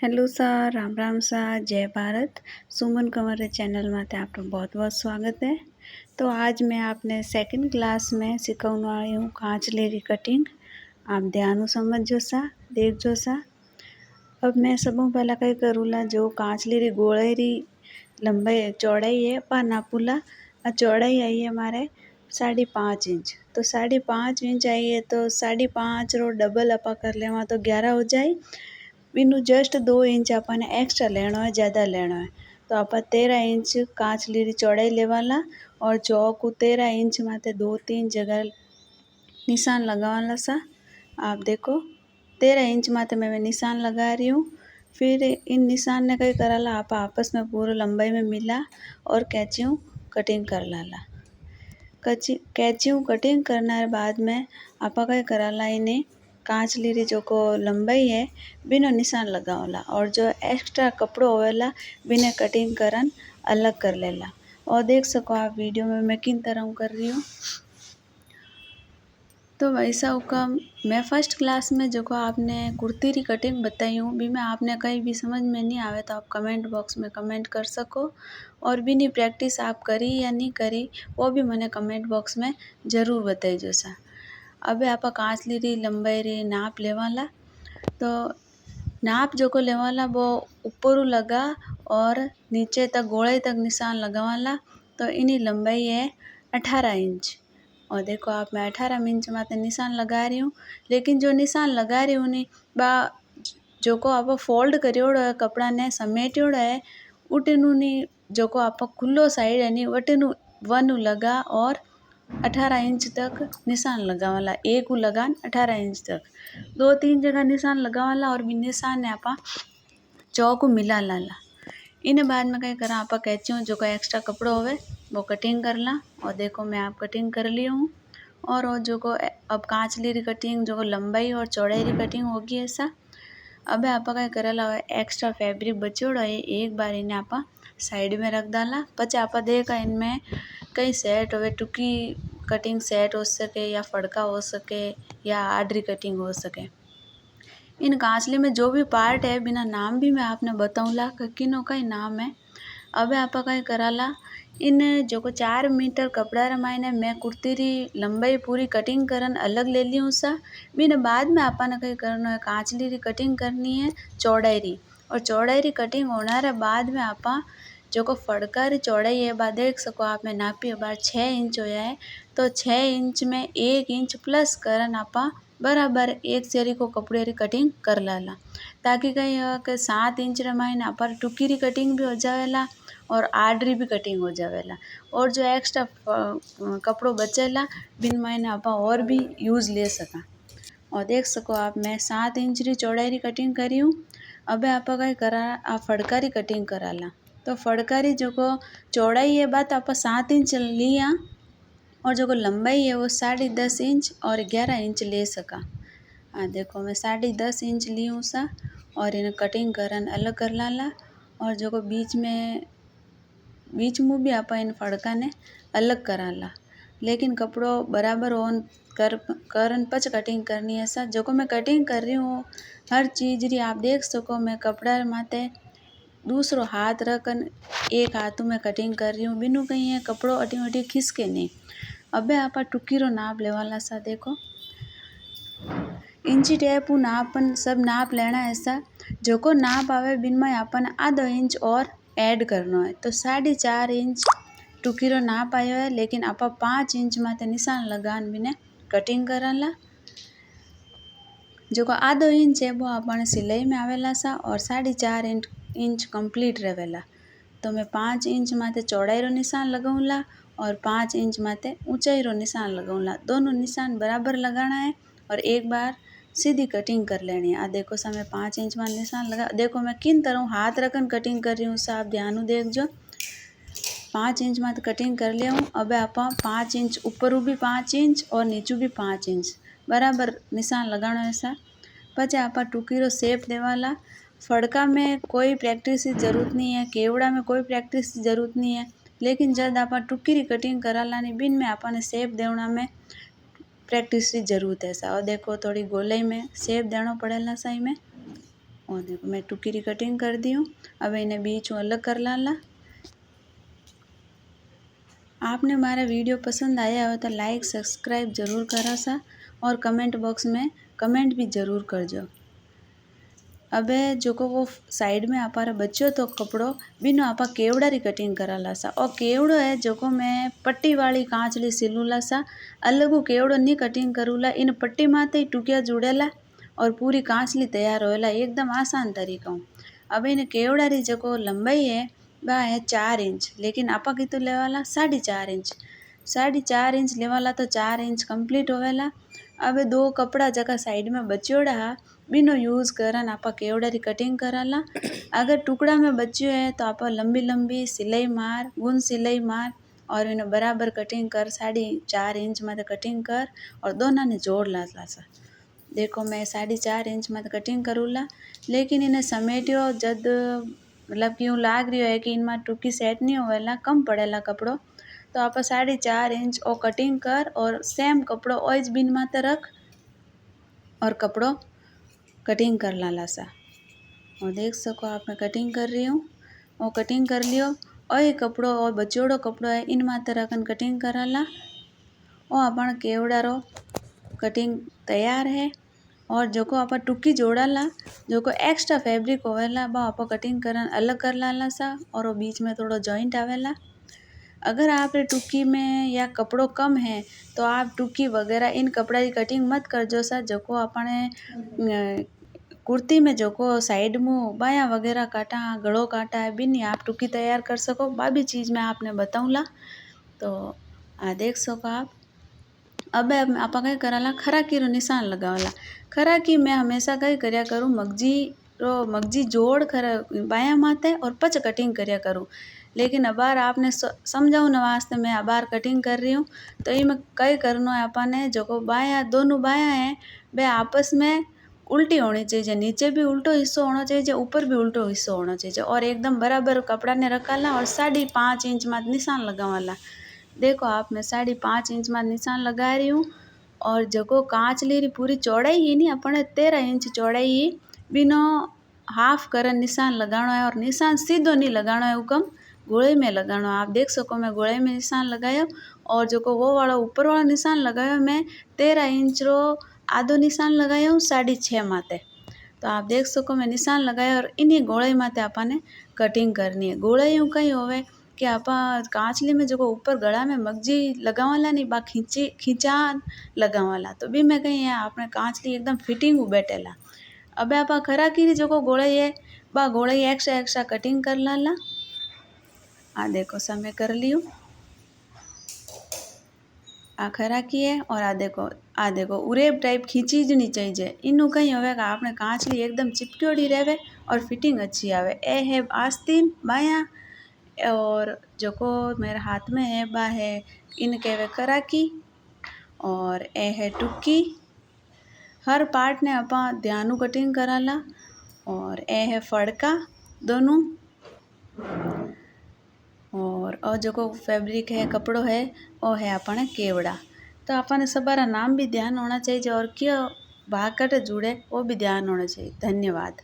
Hello sir, Ram Ram sir, जय भारत। सुमन Kanwar channel में आपका बहुत बहुत स्वागत है। तो आज मैं आपने सेकंड क्लास में सिखाने वाली हूँ कांचलेरी कटिंग। आप ध्यान समझो सा, देखो सा। अब मैं सबों पहला कई करूँला, जो कांचलेरी गोड़ेरी लंबाई चौड़ाई है पा नापूला। चौड़ाई आई है हमारे 5.5 इंच, तो 5.5 इंच आई है तो 5.5 रो डबल अपा कर लेवा तो 11 हो जाए। बिनु जस्ट 2 इंच अपने एक्स्ट्रा लेना है, ज़्यादा लेना है। तो आप 13 इंच कांचलेरी चौड़ाई लेवाला और चौक को 13 इंच माते 2-3 जगह निशान लगावाला सा। आप देखो 13 इंच माते मैं निशान लगा रही हूँ। फिर इन निशान ने कई कराला आप आपस में पूरा लंबाई में मिला और कैंचियों कटिंग कर लाला। कैंचियों कटिंग करने के बाद में आप कई कराला इन्हें कांचलेरी जो को लंबाई है बिना निशान लगावला और जो एक्स्ट्रा कपड़ो होवेला बिने कटिंग करन अलग कर लेला। और देख सको आप वीडियो में मैं किन तरह कर रही हूँ। तो वैसा हुकम मैं फर्स्ट क्लास में जो को आपने कुर्ती री कटिंग बताई हूँ, भी में आपने कहीं भी समझ में नहीं आवे तो आप कमेंट बॉक्स में कमेंट कर सको। और भी नहीं प्रैक्टिस आप करी या नहीं करी वो भी मैंने कमेंट बॉक्स में ज़रूर बताई जो सा। अब आप कांचलेरी लंबाई री नाप लेवाला। तो नाप जो को लेवाला वो ऊपर लगा और नीचे तक गोड़े तक निशान लगावाला। तो इन्हीं लंबाई है 18 इंच। और देखो आप मैं 18 इंच माते निशान लगा रही हूँ। लेकिन जो निशान लगा रही हूँ नी बा जो को आप फोल्ड करियोड़ो है कपड़ा ने समेटियोड़ो है उटेनु नी जो को आप खुलो साइड है नी वटेनु वनु लगा और 18 इंच तक निशान लगावाला। एक उ लगान 18 इंच तक 2-3 जगह निशान लगावाला और भी निशान ने आपा चौक मिला लाला। इन बाद में कहीं करा आप कैंचियों जो का एक्स्ट्रा कपड़ो होवे वो कटिंग कर ला। और देखो मैं आप कटिंग कर ली हूँ। और वो जो को अब कांचलेरी कटिंग जो को लंबाई और चौड़ाई री कटिंग होगी ऐसा। अब आप कहीं करेला एक्स्ट्रा फैब्रिक बचोड़ा है एक बार इन्हें आप साइड में रख डाला। पचे आप देखा इनमें कई सेट होवे, टुकी कटिंग सेट हो सके या फड़का हो सके या आडरी कटिंग हो सके। इन कांचली में जो भी पार्ट है बिना नाम भी मैं आपने बताऊँला कि किनो का ही नाम है। अब आप कहीं कराला इन जो को 4 मीटर कपड़ा रमाइने मैं कुर्ती री लंबाई पूरी कटिंग करन अलग ले ली हूँ सा। बिन बाद में आपने कहीं करना है कांचली री कटिंग करनी है चौड़ाई री। और चौड़ाई री कटिंग होना रे बाद में आपा जो को फड़का री चौड़ाई है बा देख सको आप मैं नापी बार 6 इंच होया है। तो 6 इंच में 1 इंच प्लस करन आपा बराबर एक सेरी को कपड़े री कटिंग कर लाला। ताकि कहीं के 7 इंच रमाइन आप टुकी री कटिंग भी हो जावेला और आडरी भी कटिंग हो जावेला। और जो एक्स्ट्रा कपड़ो बचेला बिन मायने आप और भी यूज़ ले सका। और देख सको आप मैं 7 इंच री चौड़ाई री कटिंग करी हूँ। अब आप कहीं करा आप फड़का री कटिंग कराला। तो फड़का री जो को चौड़ाई है बात आप 7 इंच लिया और जो को लंबाई है वो 10.5 इंच और 11 इंच ले सका। देखो मैं 10.5 इंच ली हूँ सा और इन्हें कटिंग करन अलग कर लाला। और जो को बीच में भी आप इन फड़का ने अलग कराला। लेकिन कपड़ो बराबर ऑन करन पच कटिंग करनी है सा। जो को मैं कटिंग कर रही हूँ हर चीज़ री आप देख सको मैं कपड़ा माते दूसरो हाथ रखन एक हाथों में कटिंग कर रही हूँ बिनु कहीं है कपड़ो अटी वटी खिसके नहीं। अबे आप टुकी रो नाप लेवाला सा। देखो इंची टेप नापन सब नाप लेना ऐसा। जो को नाप आवे बिन में अपन आधो इंच और ऐड करना है। तो 4.5 इंच टुकी रो नाप आयो है। लेकिन आप 5 इंच माते निशान लगान बिने कटिंग कराला। जो को आधो इंच है वो अपन सिलाई में आवेला सा और 4.5 इंच कंप्लीट रहेला। तो मैं 5 इंच माते चौड़ाई रो निशान लगाऊंला और 5 इंच माते ऊंचाई रो निशान लगाऊंला। दोनों निशान बराबर लगाना है और एक बार सीधी कटिंग कर लेनी है। देखो सा मैं 5 इंच में निशान लगा। देखो मैं किन तरह हाथ रखन कटिंग कर रही हूँ सा आप ध्यान देखो। 5 इंच में कटिंग कर लिया हूँ। अब आप 5 इंच ऊपर भी 5 इंच और नीचू भी 5 इंच बराबर निशान लगाना है सा। पचे आप टुकी रो शेप देवाला। फड़का में कोई प्रैक्टिस की जरूरत नहीं है, केवड़ा में कोई प्रैक्टिस की जरूरत नहीं है। लेकिन जब आप टुकी री कटिंग कराला नी बिन में आपने शेप देवना में प्रैक्टिस की जरूरत है सा। और देखो थोड़ी गोलाई में शेप देना पड़ेला सही में। और देखो मैं टुकी री कटिंग कर दी हूँ। अब इन्हें बीच में अलग कर लाला। आपने हमारा वीडियो पसंद आया हो तो लाइक सब्सक्राइब जरूर करा सा और कमेंट बॉक्स में कमेंट भी जरूर कर जो। अब जो को वो साइड में आप बच्चों तो कपड़ो बिनो आप केवड़ा री कटिंग करा ला सा। और केवड़ो है जो को मैं पट्टी वाली कांचली सिलूला सा, अलग केवड़ो नहीं कटिंग करूला। इन पट्टी माते ही टुकिया जुड़ेला और पूरी कांचली तैयार होएला एकदम आसान तरीका। अब इन केवड़ा री जो लंबाई है वह है 4 इंच, लेकिन आपा कितु लेवाला 4.5 इंच। 4.5 इंच लेवाला तो 4 इंच कंप्लीट होवेला। अब दो कपड़ा जगह साइड में बच्योड़ा बिनो यूज करन आपा केवड़ा री कटिंग कराला। अगर टुकड़ा में बच्यो है तो आपा लंबी लंबी सिलाई मार, गुन सिलाई मार और इन्हें बराबर कटिंग कर 4.5 इंच में कटिंग कर और दोनों ने जोड़ ला सा। देखो मैं 4.5 इंच में कटिंग करूला, लेकिन इन्हें समेटियो जद मतलब क्यों लाग रही है कि इनमें टुकी सेट नहीं होवेला, कम पड़ेला कपड़ो, तो आप 4.5 इंच और कटिंग कर और सेम कपड़ो ओइज बिन माते रख और कपड़ो कटिंग कर लाला सा। और देख सको आप मैं कटिंग कर रही हूँ और कटिंग कर लियो। और ये कपड़ो और बचोड़ो कपड़ो है इन माते रखन कटिंग कराला और अपन केवड़ा रो कटिंग तैयार है। और जो को आप टुकी जोड़ाला, जो को एक्स्ट्रा फैब्रिक होवेला वो आप कटिंग करन अलग कर लाला सा और वो बीच में थोड़ा जॉइंट आवेला। अगर आप टुकी में या कपड़ो कम है तो आप टुकी वगैरह इन कपड़ा की कटिंग मत कर जो सा। जो को अपने कुर्ती में जो को साइड में बाया वगैरह काटा, गड़ो काटा है बिन्नी आप टुकी तैयार कर सको। बा भी चीज़ मैं आपने बताऊँला तो देख सको आप। अब आप कई कराला खराकी रो निशान लगावला। खराकी मैं हमेशा कई करया करूँ मगजी जोड़ खरा बाया माते और पच कटिंग करया करूँ। लेकिन अबार आपने समझाऊन वास्ते मैं अबार कटिंग कर रही हूँ। तो ये में कई करनो है अपने जो को बाया दोनों बाया हैं वे आपस में उल्टी होनी चाहिए, नीचे भी उल्टो हिस्सो होना चाहिए, ऊपर भी उल्टो हिस्सो होना चाहिए और एकदम बराबर कपड़ा ने रखाला और 5.5 इंच में निशान लगावाला। देखो आप मैं 5.5 इंच में निशान लगा रही हूँ और जको कांचली री पूरी चौड़ाई ही नहीं अपने 13 इंच चौड़ाई ही बिनो हाफ करन निशान लगानो है। और निशान सीधो नहीं लगानो है, हुकम गोले में लगानो। आप देख सको मैं गोले में निशान लगायो और जो को वो वाला ऊपर वाला निशान लगायो मैं 13 इंच रो आधो निशान लगायो 6.5 माते। तो आप देख सको मैं निशान लगाया और इन्हीं गोले माते आपने कटिंग करनी है। गोले यूँ कहीं होवे कि आप कांचली में जो ऊपर गला में मगजी लगावाला नहीं बा खींचा लगावाला, तो भी मैं कहीं है आपने कांचली एकदम फिटिंग बैठेला। अब आप खरा की जो गोले है बा गोले एक्स्ट्रा कटिंग कर लाला। देखो समय कर लियो खरा की है और देखो उरेब टाइप खींची ज नहीं चाहिए। इनू कहीं होवेगा आपने कांचली एकदम चिपक्योड़ी रहे और फिटिंग अच्छी आवे। ए है आस्तीन बाया और जो को मेरे हाथ में है बा है इन कहवे कराकी और ए है टुक्की। हर पार्ट ने अपा ध्यानु कटिंग कराला। और ए है फड़का दोनों और जो को फैब्रिक है कपड़ो है वो है अपने केवड़ा। तो अपने सबारा नाम भी ध्यान होना चाहिए और क्या भाग कट जुड़े वो भी ध्यान होना चाहिए। धन्यवाद।